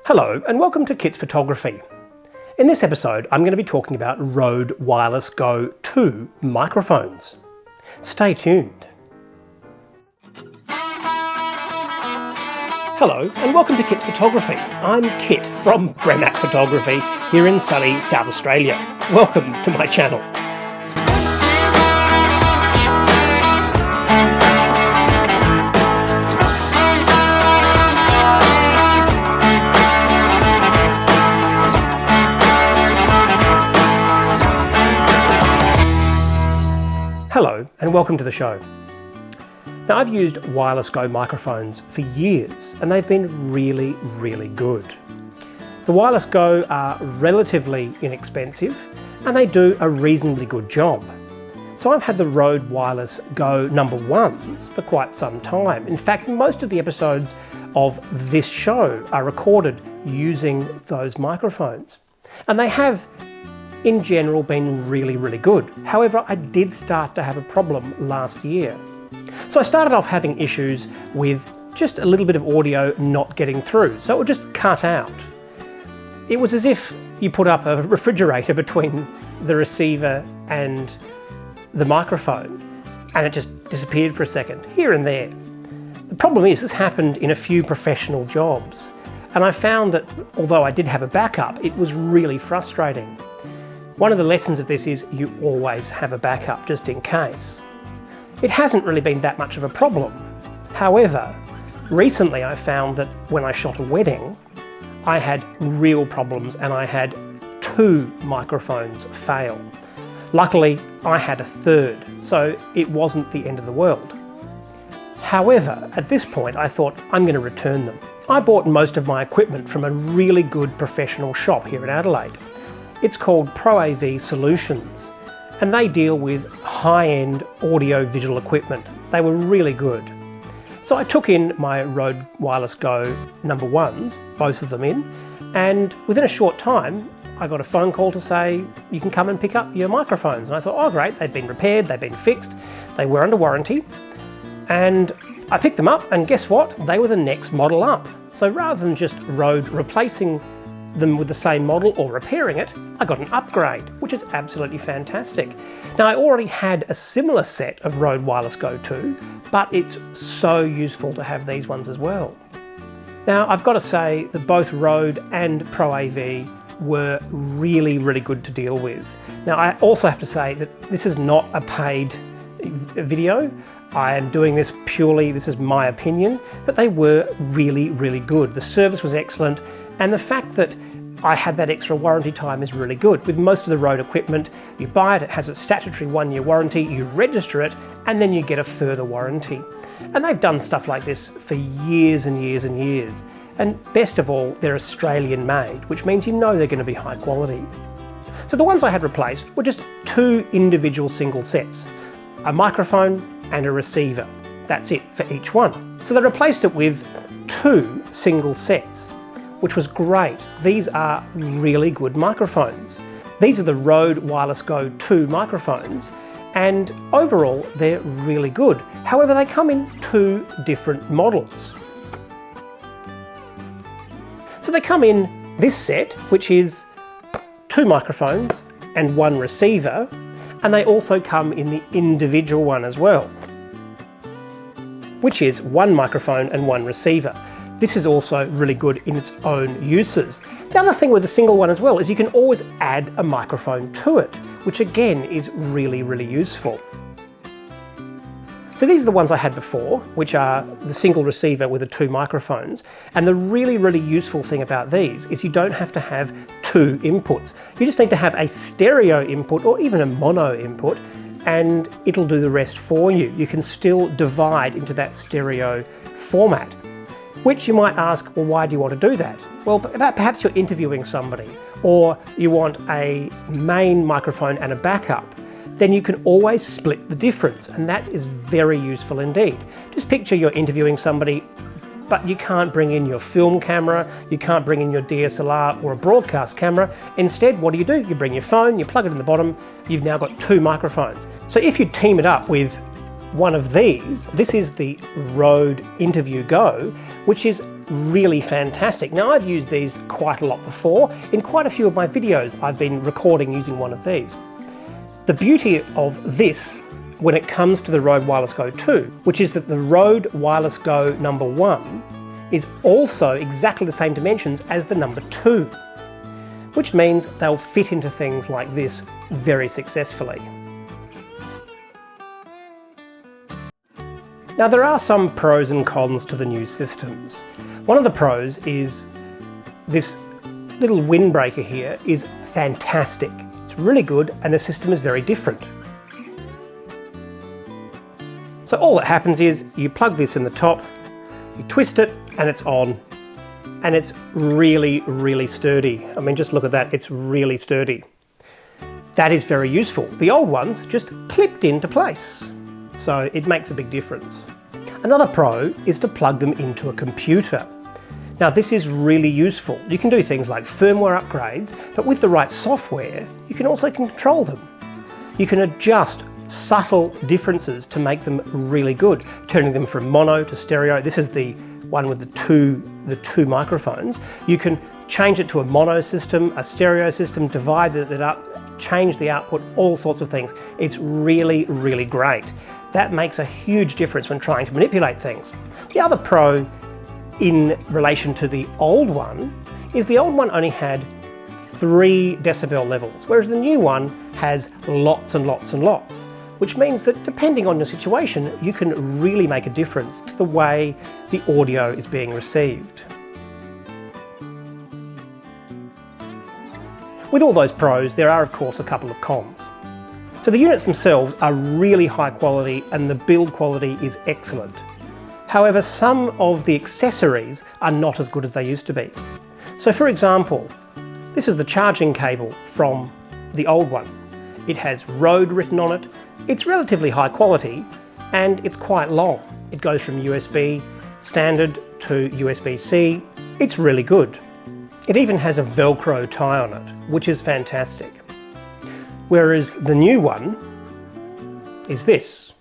Hello and welcome to Kit's Photography. In this episode I'm going to be talking about RØDE Wireless Go II microphones. Stay tuned. Hello and welcome to Kit's Photography. I'm Kit from Bremac Photography here in sunny South Australia. Welcome to my channel. Hello and welcome to the show. Now I've used Wireless Go microphones for years and they've been really good. The Wireless Go are relatively inexpensive and they do a reasonably good job. So I've had the RØDE Wireless Go #1s for quite some time. In fact, most of the episodes of this show are recorded using those microphones. And they have in general been really good. However, I did start to have a problem last year. So I started off having issues with just a little bit of audio not getting through, so it would just cut out. It was as if you put up a refrigerator between the receiver and the microphone and it just disappeared for a second, here and there. The problem is this happened in a few professional jobs, and I found that although I did have a backup, it was really frustrating. One of the lessons of this is you always have a backup just in case. It hasn't really been that much of a problem. However, recently I found that when I shot a wedding, I had real problems and I had 2 microphones fail. Luckily, I had a third, so it wasn't the end of the world. However, at this point I thought I'm going to return them. I bought most of my equipment from a really good professional shop here in Adelaide. It's called Pro AV Solutions and they deal with high-end audio-visual equipment. They were really good. So I took in my RØDE Wireless Go #1s, both of them in, and within a short time I got a phone call to say you can come and pick up your microphones, and I thought, oh great, they'd been repaired, they'd been fixed, they were under warranty, and I picked them up and guess what? They were the next model up. So rather than just RØDE replacing them with the same model or repairing it, I got an upgrade, which is absolutely fantastic. Now I already had a similar set of RØDE Wireless Go II, but it's so useful to have these ones as well. Now I've got to say that both RØDE and Pro AV were really good to deal with. Now I also have to say that this is not a paid video. I am doing this purely, this is my opinion, but they were really good. The service was excellent, and the fact that I had that extra warranty time is really good. With most of the RØDE equipment, you buy it, it has a statutory 1-year warranty, you register it, and then you get a further warranty. And they've done stuff like this for years and years. And best of all, they're Australian made, which means you know they're going to be high quality. So the ones I had replaced were just 2 individual single sets, a microphone and a receiver. That's it for each one. So they replaced it with 2 single sets, which was great. These are really good microphones. These are the RØDE Wireless Go II microphones, and overall they're really good. However, they come in 2 different models. So they come in this set, which is 2 microphones and 1 receiver, and they also come in the individual one as well, which is 1 microphone and 1 receiver. This is also really good in its own uses. The other thing with the single one as well is you can always add a microphone to it, which again is really useful. So these are the ones I had before, which are the single receiver with the 2 microphones. And the really useful thing about these is you don't have to have 2 inputs. You just need to have a stereo input or even a mono input, and it'll do the rest for you. You can still divide into that stereo format. Which you might ask, well, why do you want to do that? Well, perhaps you're interviewing somebody, or you want a main microphone and a backup. Then you can always split the difference, and that is very useful indeed. Just picture you're interviewing somebody, but you can't bring in your film camera, you can't bring in your DSLR or a broadcast camera. Instead, what do? You bring your phone, you plug it in the bottom, you've now got 2 microphones. So if you team it up with one of these, this is the RØDE Interview Go, which is really fantastic. Now, I've used these quite a lot before. In quite a few of my videos, I've been recording using one of these. The beauty of this, when it comes to the RØDE Wireless Go II, which is that the RØDE Wireless Go #1 is also exactly the same dimensions as the #2, which means they'll fit into things like this very successfully. Now, there are some pros and cons to the new systems. One of the pros is this little windbreaker here is fantastic. It's really good, and the system is very different. So all that happens is you plug this in the top, you twist it, and it's on. And it's really, really sturdy. I mean, just look at that, it's really sturdy. That is very useful. The old ones just clipped into place. So it makes a big difference. Another pro is to plug them into a computer. Now, this is really useful. You can do things like firmware upgrades, but with the right software, you can also control them. You can adjust subtle differences to make them really good, turning them from mono to stereo. This is the one with the two microphones. You can change it to a mono system, a stereo system, divide it up, change the output, all sorts of things. It's really, really great. That makes a huge difference when trying to manipulate things. The other pro in relation to the old one is the old one only had 3 decibel levels, whereas the new one has lots and lots and lots, which means that depending on your situation, you can really make a difference to the way the audio is being received. With all those pros, there are of course a couple of cons. So the units themselves are really high quality and the build quality is excellent. However, some of the accessories are not as good as they used to be. So for example, this is the charging cable from the old one. It has RØDE written on it. It's relatively high quality and it's quite long. It goes from USB standard to USB-C. It's really good. It even has a Velcro tie on it, which is fantastic. Whereas the new one is this.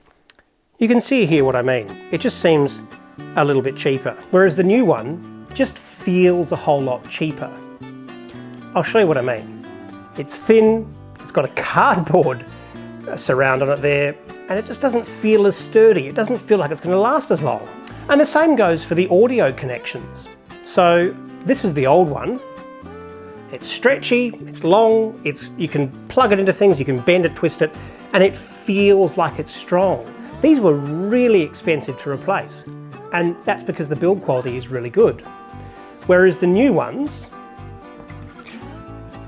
You can see here what I mean. It just seems a little bit cheaper. Whereas the new one just feels a whole lot cheaper. I'll show you what I mean. It's thin, it's got a cardboard surround on it there, and it just doesn't feel as sturdy. It doesn't feel like it's going to last as long. And the same goes for the audio connections. So this is the old one. It's stretchy, it's long, you can plug it into things, you can bend it, twist it, and it feels like it's strong. These were really expensive to replace, and that's because the build quality is really good. Whereas the new ones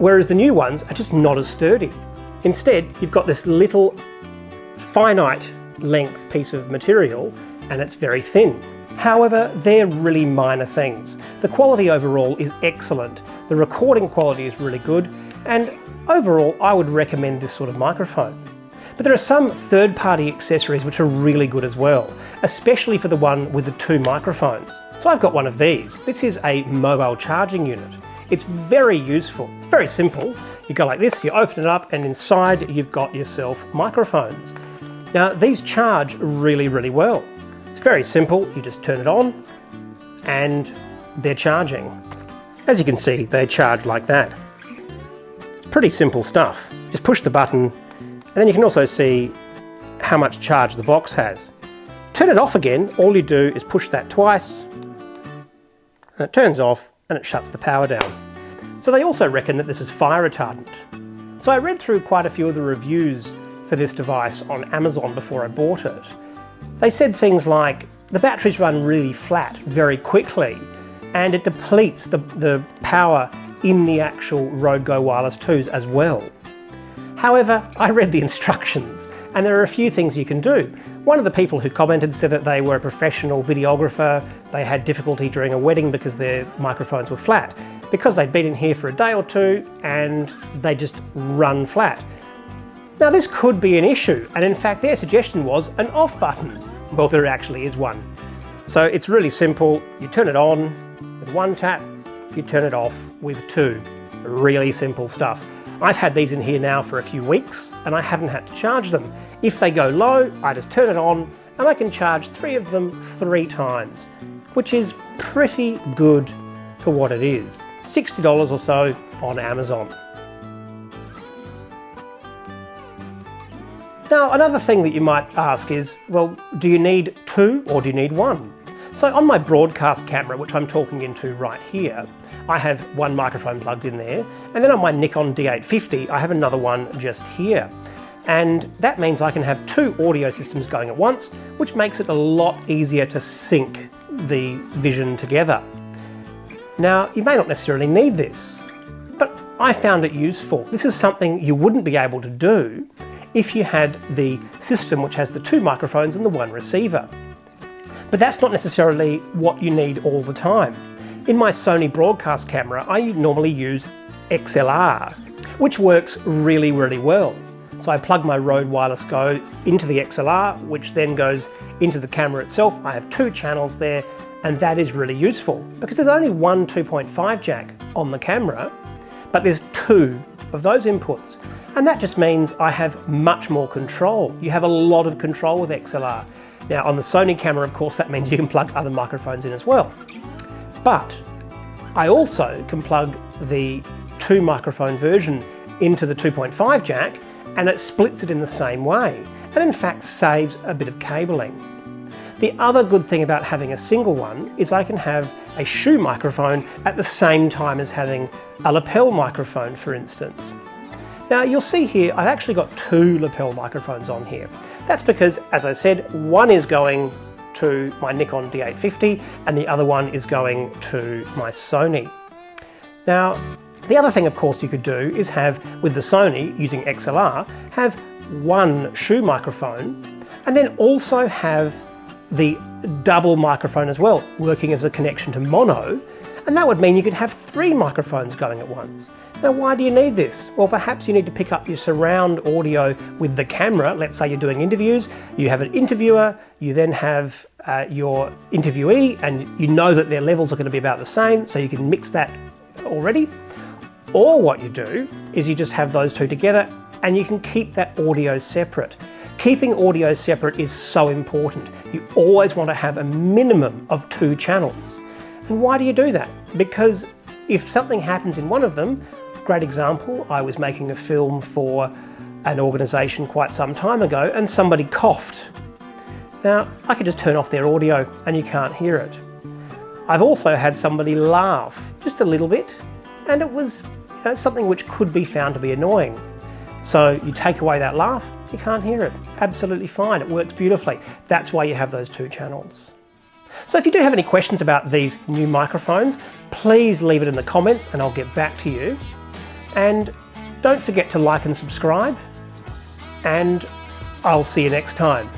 are just not as sturdy. Instead, you've got this little finite length piece of material and it's very thin. However, they're really minor things. The quality overall is excellent. The recording quality is really good, and overall I would recommend this sort of microphone. But there are some third-party accessories which are really good as well, especially for the one with the 2 microphones. So I've got one of these. This is a mobile charging unit. It's very useful. It's very simple. You go like this, you open it up, and inside you've got yourself microphones. Now, these charge really, really well. It's very simple. You just turn it on and they're charging. As you can see, they charge like that. It's pretty simple stuff. Just push the button and then you can also see how much charge the box has. Turn it off again, all you do is push that twice and it turns off and it shuts the power down. So they also reckon that this is fire retardant. So I read through quite a few of the reviews for this device on Amazon before I bought it. They said things like, the batteries run really flat very quickly and it depletes the power in the actual RØDE Go Wireless 2s as well. However, I read the instructions and there are a few things you can do. One of the people who commented said that they were a professional videographer. They had difficulty during a wedding because their microphones were flat, because they'd been in here for a day or two and they just run flat. Now this could be an issue, and in fact their suggestion was an off button. Well, there actually is one. So it's really simple. You turn it on with 1 tap, you turn it off with 2. Really simple stuff. I've had these in here now for a few weeks and I haven't had to charge them. If they go low, I just turn it on and I can charge 3 of them 3 times. which is pretty good for what it is. $60 or so on Amazon. Now, another thing that you might ask is, well, do you need two or do you need one? So on my broadcast camera, which I'm talking into right here, I have one microphone plugged in there, and then on my Nikon D850, I have another one just here. And that means I can have two audio systems going at once, which makes it a lot easier to sync the vision together. Now, you may not necessarily need this, but I found it useful. This is something you wouldn't be able to do if you had the system which has the two microphones and the one receiver. But that's not necessarily what you need all the time. In my Sony broadcast camera, I normally use XLR, which works really, really well. So I plug my RØDE Wireless Go into the XLR, which then goes into the camera itself. I have two channels there, and that is really useful because there's only one 2.5 jack on the camera, but there's two of those inputs. And that just means I have much more control. You have a lot of control with XLR. Now on the Sony camera, of course, that means you can plug other microphones in as well. But I also can plug the two microphone version into the 2.5 jack, and it splits it in the same way, and in fact saves a bit of cabling. The other good thing about having a single one is I can have a shoe microphone at the same time as having a lapel microphone, for instance. Now you'll see here I've actually got two lapel microphones on here. That's because, as I said, one is going to my Nikon D850 and the other one is going to my Sony. Now, the other thing of course you could do is have, with the Sony using XLR, have one shoe microphone and then also have the double microphone as well, working as a connection to mono, and that would mean you could have three microphones going at once. Now, why do you need this? Well, perhaps you need to pick up your surround audio with the camera. Let's say you're doing interviews, you have an interviewer, you then have your interviewee, and you know that their levels are going to be about the same, so you can mix that already. Or what you do is you just have those two together and you can keep that audio separate. Keeping audio separate is so important. You always want to have a minimum of two channels. And why do you do that? Because if something happens in one of them, great example, I was making a film for an organisation quite some time ago and somebody coughed. Now, I could just turn off their audio and you can't hear it. I've also had somebody laugh just a little bit, and it was something which could be found to be annoying. So you take away that laugh, you can't hear it. Absolutely fine, it works beautifully. That's why you have those two channels. So if you do have any questions about these new microphones, please leave it in the comments and I'll get back to you. And don't forget to like and subscribe, and I'll see you next time.